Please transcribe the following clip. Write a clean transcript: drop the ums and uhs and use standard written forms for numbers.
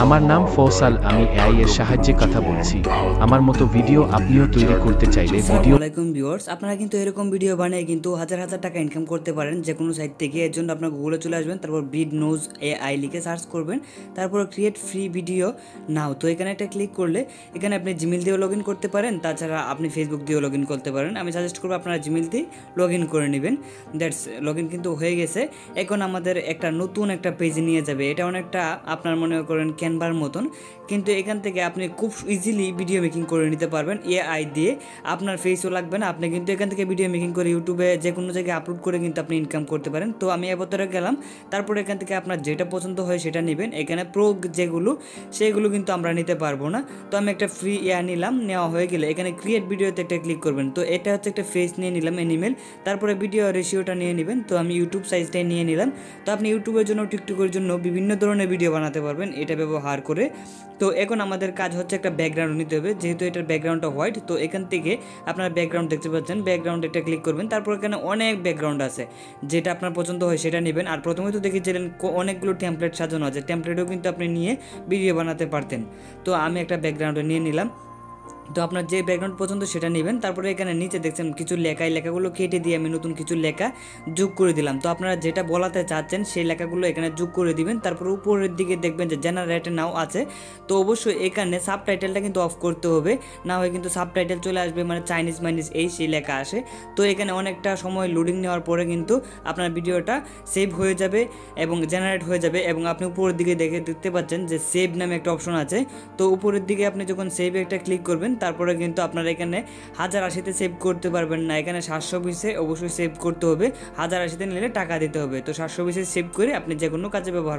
আমার নাম ফয়সাল, আমি এআই এর সাহায্যে কথা বলছি। আমার মতো ভিডিও আপনিও তৈরি করতে চাইলে ভিডিও। আসসালামু আলাইকুম ভিউয়ার্স, আপনারা কিন্তু এরকম ভিডিও বানিয়ে কিন্তু হাজার হাজার টাকা ইনকাম করতে পারেন যে কোনো সাইট থেকে। এর জন্য আপনার গুগলে চলে আসবেন, তারপর ব্রিড নোজ এআই লিখে সার্চ করবেন, তারপর ক্রিয়েট ফ্রি ভিডিও নাও। তো এখানে একটা ক্লিক করলে এখানে আপনি জিমেল দিয়েও লগ ইন করতে পারেন, তাছাড়া আপনি ফেসবুক দিয়েও লগ ইন করতে পারেন। আমি সাজেস্ট করবো আপনারা জিমেল দিয়ে লগ ইন করে নেবেন। দ্যাটস লগ ইন কিন্তু হয়ে গেছে। এখন আমাদের একটা নতুন একটা পেজে নিয়ে যাবে। এটা অনেকটা আপনার মনে করেন ক্যানভার মতন, কিন্তু এখান থেকে আপনি খুব ইজিলি ভিডিও মেকিং করে নিতে পারবেন এআই দিয়ে। আপনার ফেসও লাগবে না, আপনি কিন্তু এখান থেকে ভিডিও মেকিং করে ইউটিউবে যে কোনো জায়গায় আপলোড করে কিন্তু আপনি ইনকাম করতে পারেন। তো আমি এবছরে গেলাম, তারপরে এখান থেকে আপনার যেটা পছন্দ হয় সেটা নেবেন। এখানে প্রো যেগুলো সেগুলো কিন্তু আমরা নিতে পারবো না। তো আমি একটা ফ্রি নিলাম, নেওয়া হয়ে গেলে এখানে ক্রিয়েট ভিডিওতে একটা ক্লিক করবেন। তো এটা হচ্ছে একটা ফেস নিয়ে নিলাম, অ্যানিমেল, তারপরে ভিডিও রেশিওটা নিয়ে নেবেন। তো আমি ইউটিউব সাইজটাই নিয়ে নিলাম। তো আপনি ইউটিউবের জন্য টিকটকের জন্য বিভিন্ন ধরনের ভিডিও বানাতে পারবেন এটা ব্যবহার করে। তো এখন আমাদের কাজ হচ্ছে একটা ব্যাকগ্রাউন্ড নিতে হবে, যেহেতু এটার ব্যাকগ্রাউন্ডটা হোয়াইট। তো এখান থেকে আপনার ব্যাকগ্রাউন্ড দেখতে পাচ্ছেন, ব্যাকগ্রাউন্ড একটা ক্লিক করবেন, তারপর এখানে অনেক ব্যাকগ্রাউন্ড আছে, যেটা আপনার পছন্দ হয় সেটা নেবেন। আর প্রথমে তো দেখেছিলেন অনেকগুলো টেমপ্লেট সাজানো আছে, টেমপ্লেটও কিন্তু আপনি নিয়ে ভিডিও বানাতে পারতেন। তো আমি একটা ব্যাকগ্রাউন্ডে নিয়ে নিলাম। তো আপনার যে ব্যাকগ্রাউন্ড পছন্দ সেটা নেবেন। তারপরে এখানে নিচে দেখছেন কিছু লেখা, এই লেখাগুলো কেটে দিয়ে আমি নতুন কিছু লেখা যোগ করে দিলাম। তো আপনারা যেটা বলাতে চাচ্ছেন সেই লেখাগুলো এখানে যোগ করে দিবেন। তারপর উপরের দিকে দেখবেন যে জেনারেট নাও আছে। তো অবশ্যই এখানে সাবটাইটেলটা কিন্তু অফ করতে হবে, না হয় কিন্তু সাবটাইটেল চলে আসবে, মানে চাইনিজ মাইনিজ এই সেই লেখা আসে। তো এখানে অনেকটা সময় লোডিং নেওয়ার পরে কিন্তু আপনার ভিডিওটা সেভ হয়ে যাবে এবং জেনারেট হয়ে যাবে। এবং আপনি উপরের দিকে দেখতে পাচ্ছেন যে সেভ নামে একটা অপশন আছে। তো উপরের দিকে আপনি যখন সেভ একটা ক্লিক করবেন, তারপরে কিন্তু আপনারা এখানে 1080-তে সেভ করতে পারবেন না, এখানে 720-এ অবশ্যই সেভ করতে হবে। 1080-তে নিলে টাকা দিতে হবে। তো 720-এ সেভ করে আপনি যে কোনো কাজে ব্যবহার